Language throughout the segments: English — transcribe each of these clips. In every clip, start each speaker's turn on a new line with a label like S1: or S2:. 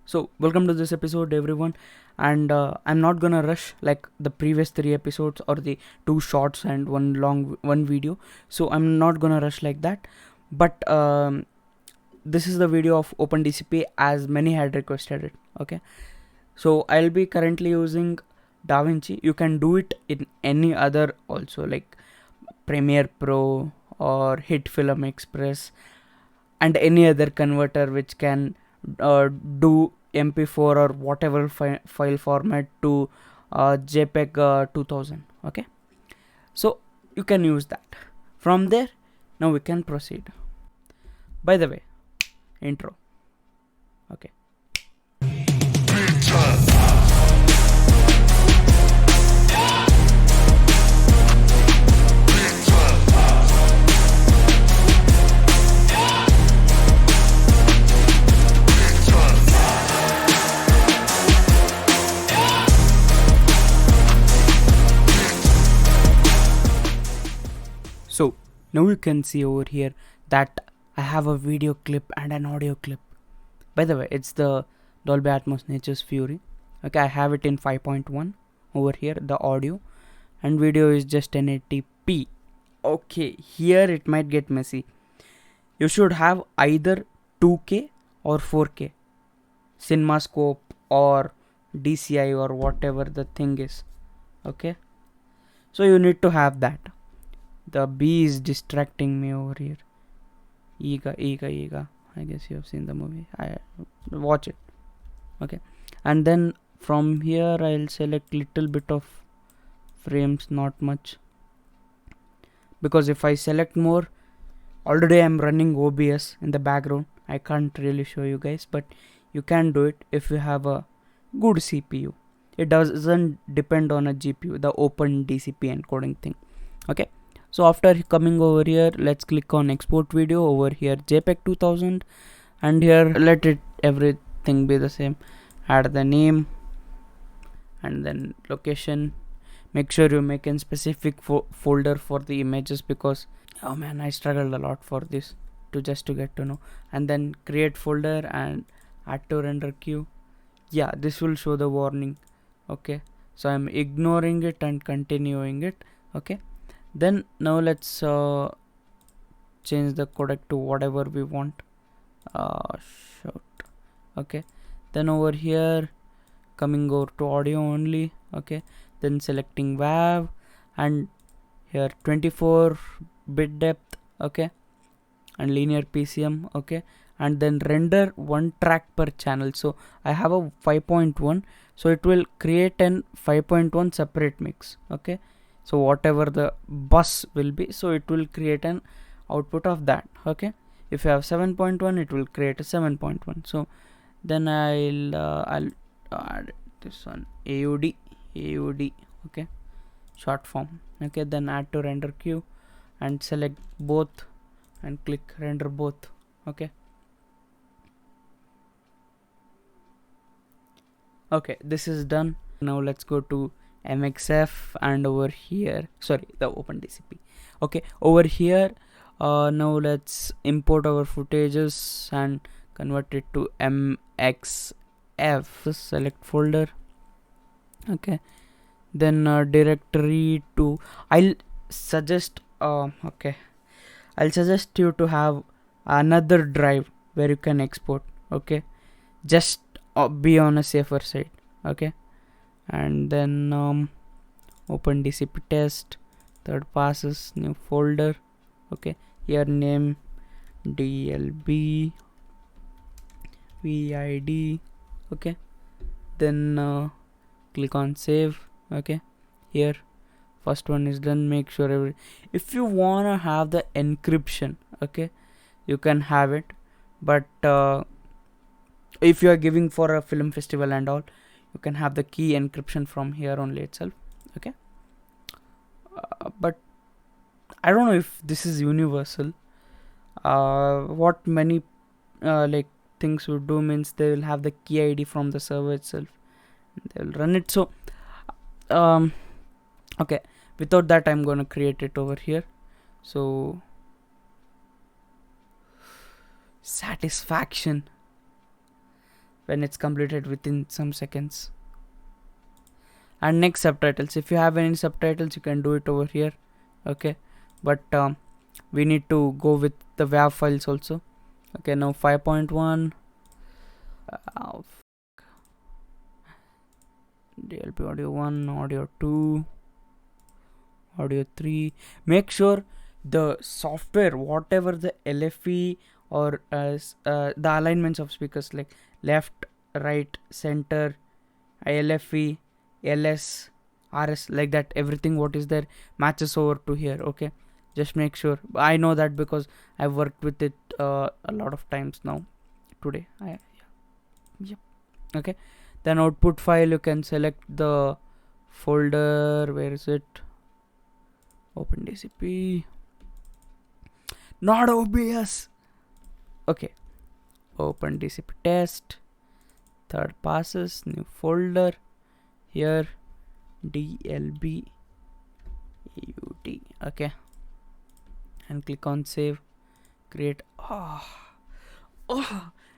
S1: So welcome to this episode everyone, and I'm not gonna rush like the previous 3 episodes or the 2 shorts and one video. So I'm not gonna rush like that, but this is the video of OpenDCP as many had requested it. Okay, so I'll be currently using davinci. You can do it in any other also, like Premiere Pro or hitfilm express and any other converter which can do MP4 or whatever file format to JPEG 2000. Okay, so you can use that. From there, now we can proceed. By the way, intro. Okay. So now you can see over here that I have a video clip and an audio clip. By the way, it's the Dolby Atmos Nature's Fury. Okay, I have it in 5.1 over here, the audio, and video is just 1080p. Okay, here it might get messy. You should have either 2K or 4K, CinemaScope or DCI or whatever the thing is. Okay, so you need to have that. The bee is distracting me over here. Ega. I guess you have seen the movie. I watch it. Okay, and then from here I'll select little bit of frames, not much, because if I select more, already I'm running OBS in the background. I can't really show you guys, but you can do it if you have a good CPU. It doesn't depend on a GPU, the OpenDCP encoding thing. Okay, so after coming over here, let's click on export video. Over here JPEG 2000, and here let it everything be the same. Add the name and then location. Make sure you make a specific folder for the images, because oh man, I struggled a lot for this to get to know. And then create folder and add to render queue. Yeah, this will show the warning. Okay, so I'm ignoring it and continuing it. Okay, then now let's change the codec to whatever we want. Short. Okay, then over here coming over to audio only. Okay, then selecting WAV and here 24-bit depth. Okay, and linear PCM. Okay, and then render 1 track per channel. So I have a 5.1, so it will create an 5.1 separate mix. Okay, so whatever the bus will be, so it will create an output of that. Okay, if you have 7.1, it will create a 7.1. so then I'll add this one, AUD. Okay, short form. Okay, then add to render queue and select both and click render both. Okay, this is done. Now let's go to MXF, and over here, sorry, the OpenDCP. Okay, over here now let's import our footages and convert it to MXF. Select folder. Okay, then directory to, I'll suggest you to have another drive where you can export. Okay, just be on a safer side. Okay, and then OpenDCP test, third passes, new folder. Okay, here name DLB VID. Okay, then click on save. Okay, here first one is done. Make sure if you wanna have the encryption, okay, you can have it, but if you are giving for a film festival and all, you can have the key encryption from here only itself. Okay, but I don't know if this is universal. What many like things would do means they will have the key ID from the server itself, they will run it. So okay, without that I'm gonna create it over here. So satisfaction, when it's completed within some seconds. And next, subtitles. If you have any subtitles, you can do it over here. Okay, but we need to go with the WAV files also. Okay, now 5.1 DLP audio 1, audio 2, audio 3. Make sure the software, whatever the LFE or the alignments of speakers, like left, right, center, LFE, LS, RS, like that, everything what is there matches over to here. Okay, just make sure. I know that because I've worked with it a lot of times now today. Yep. Okay, then output file, you can select the folder. Where is it? OpenDCP, not OBS. Okay, OpenDCP test, third passes, new folder, here DLB UT. Okay, and click on save, create. Oh,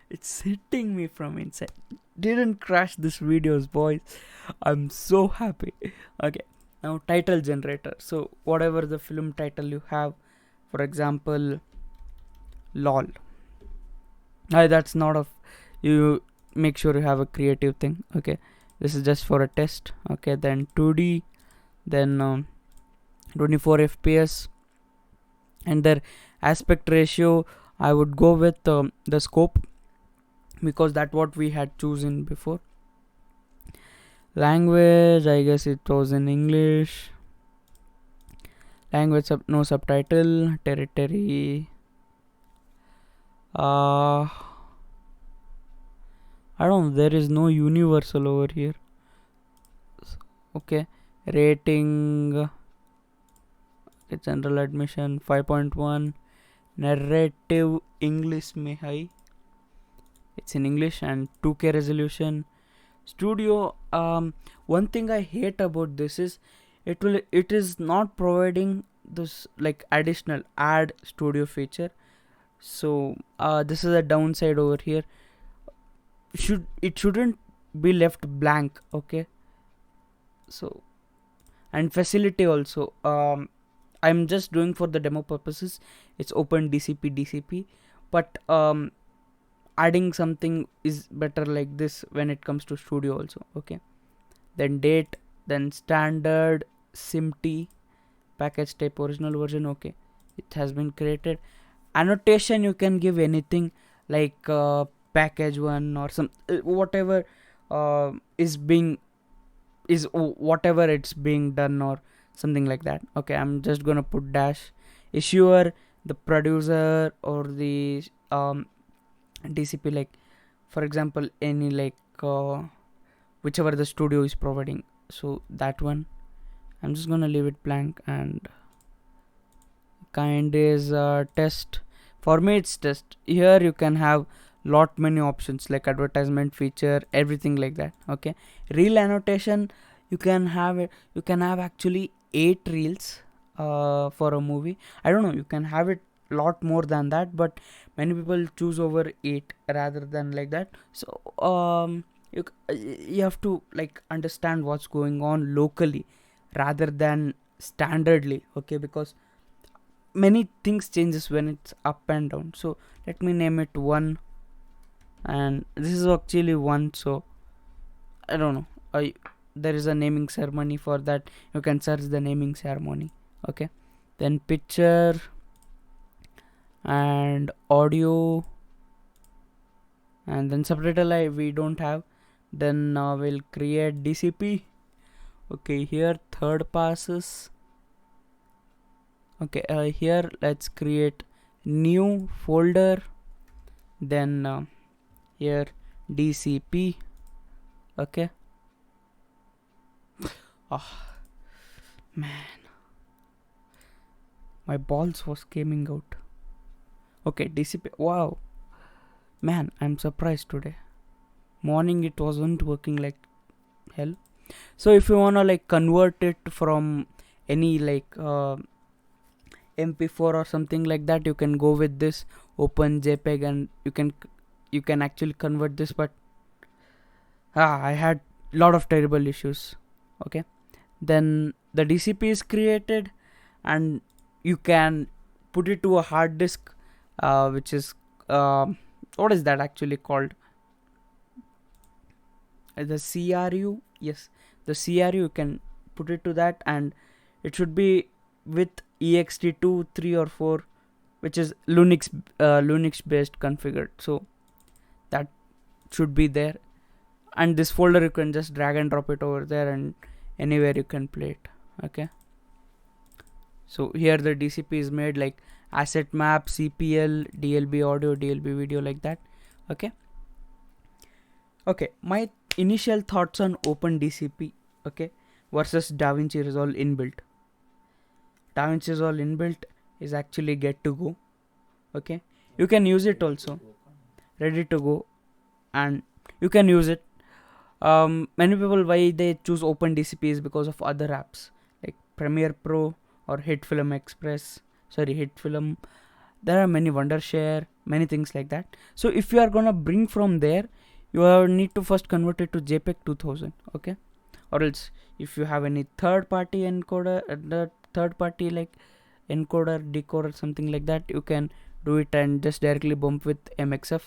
S1: it's hitting me from inside. Didn't crash this videos, boys. I'm so happy. Okay, now title generator. So whatever the film title you have, for example, lol. That's not a you make sure you have a creative thing. Okay, this is just for a test. Okay, then 2D, then 24 fps, and their aspect ratio, I would go with the scope, because that's what we had chosen before. Language, I guess it was in English. Language no subtitle. Territory, I don't know, there is no universal over here. Okay, rating, general admission 5.1, narrative English में high, it's in English, and 2K resolution. Studio, one thing I hate about this is it is not providing this like additional add studio feature. So this is a downside over here. It shouldn't be left blank. Okay, so, and facility also, I'm just doing for the demo purposes. It's OpenDCP, but adding something is better like this when it comes to studio also. Okay, then date, then standard, SIMT, package type original version. Okay, it has been created. Annotation, you can give anything like package 1 or some whatever whatever it's being done or something like that. Okay, I'm just gonna put dash. Issuer, the producer, or the DCP, like for example any like whichever the studio is providing. So that one I'm just gonna leave it blank. And kind is test. For me it's test. Here you can have lot many options like advertisement, feature, everything like that. Okay, reel annotation, you can have actually 8 reels for a movie. I don't know, you can have it lot more than that, but many people choose over 8 rather than like that. So you have to like understand what's going on locally rather than standardly. Okay, because many things changes when it's up and down. So let me name it 1, and this is actually 1. So I don't know, there is a naming ceremony for that. You can search the naming ceremony. Okay, then picture and audio, and then subtitle we don't have. Then we'll create DCP. Okay, here third passes. Okay, here let's create new folder. Then here DCP. Okay. Oh man, my balls was coming out. Okay, DCP. Wow, man, I'm surprised today. Morning it wasn't working like hell. So if you wanna like convert it from any like MP4 or something like that, you can go with this open JPEG, and you can actually convert this. But I had lot of terrible issues. Okay, then the DCP is created, and you can put it to a hard disk, which is what is that actually called? The CRU. Yes, the CRU. You can put it to that, and it should be with ext2 3 or 4, which is Linux based configured. So that should be there, and this folder you can just drag and drop it over there, and anywhere you can play it. Okay, so here the DCP is made like asset map, CPL, DLB audio, DLB video, like that. Okay, my initial thoughts on OpenDCP, okay, versus DaVinci Resolve inbuilt. DaVinci Resolve inbuilt is actually get to go. Okay, you can use it also, ready to go, and you can use it. Many people, why they choose OpenDCP is because of other apps like Premiere Pro or hitfilm Express. Sorry, hitfilm. There are many, wondershare, many things like that. So if you are gonna bring from there, you need to first convert it to JPEG 2000. Okay, or else if you have any third party encoder, the third party like encoder, decoder, something like that, you can do it and just directly bump with MXF,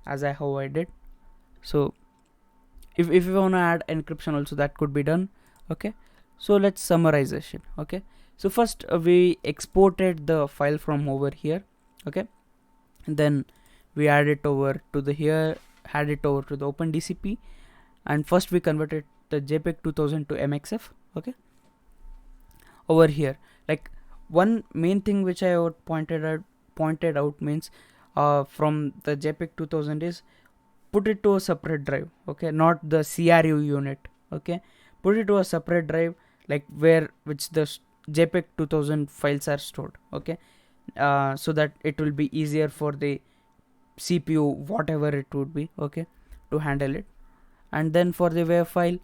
S1: as how I did. So if you want to add encryption also, that could be done. Okay, so let's summarization. Okay, so first we exported the file from over here. Okay, and then we add it over to the here, had it over to the OpenDCP, and first we converted the JPEG 2000 to MXF. Okay, over here, like one main thing which I would pointed out means from the JPEG 2000 is put it to a separate drive. Okay, not the CRU unit. Okay, put it to a separate drive, like which the JPEG 2000 files are stored. Okay, so that it will be easier for the CPU, whatever it would be, okay, to handle it. And then for the WAV file,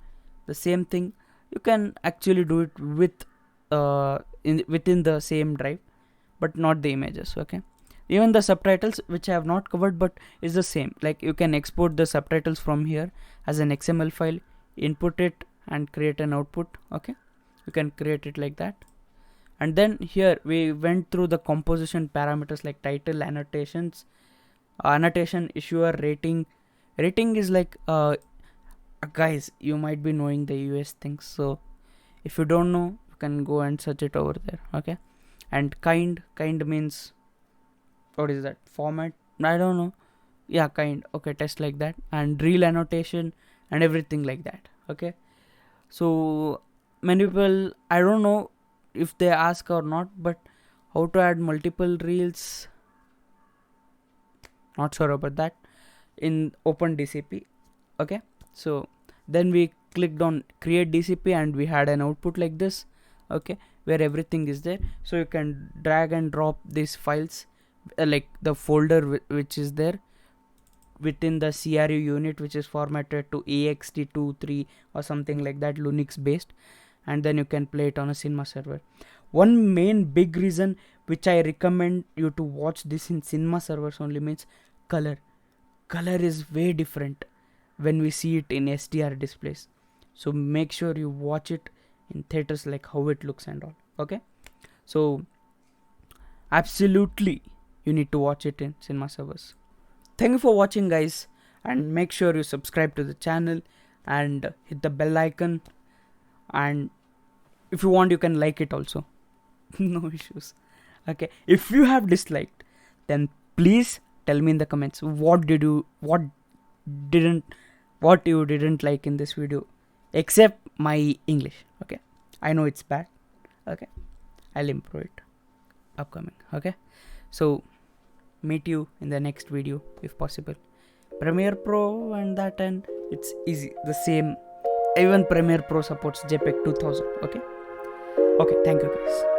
S1: the same thing. You can actually do it with within the same drive, but not the images. Okay, even the subtitles, which I have not covered, but is the same. Like you can export the subtitles from here as an XML file, input it, and create an output. Okay, you can create it like that. And then here we went through the composition parameters like title, annotations, annotation, issuer, rating. Rating is like guys, you might be knowing the US things, so if you don't know, you can go and search it over there. Okay, and kind means, what is that, format? I don't know. Yeah, kind. Okay, test like that, and real annotation and everything like that. Okay, so many people, I don't know if they ask or not, but how to add multiple reels, not sure about that, in OpenDCP. Okay, so then we clicked on create DCP and we had an output like this. Okay, where everything is there, so you can drag and drop these files, like the folder which is there within the CRU unit, which is formatted to ext23 or something like that, Linux based, and then you can play it on a cinema server. One main big reason which I recommend you to watch this in cinema servers only means color is way different when we see it in SDR displays. So make sure you watch it in theaters, like how it looks and all. Okay, so absolutely you need to watch it in cinema servers. Thank you for watching, guys, and make sure you subscribe to the channel and hit the bell icon, and if you want you can like it also. No issues. Okay, if you have disliked, then please tell me in the comments what you didn't like in this video, except my English. Okay, I know it's bad. Okay, I'll improve it upcoming. Okay, so meet you in the next video if possible. Premiere Pro and that, and it's easy, the same. Even Premiere Pro supports JPEG 2000. Okay, thank you, guys.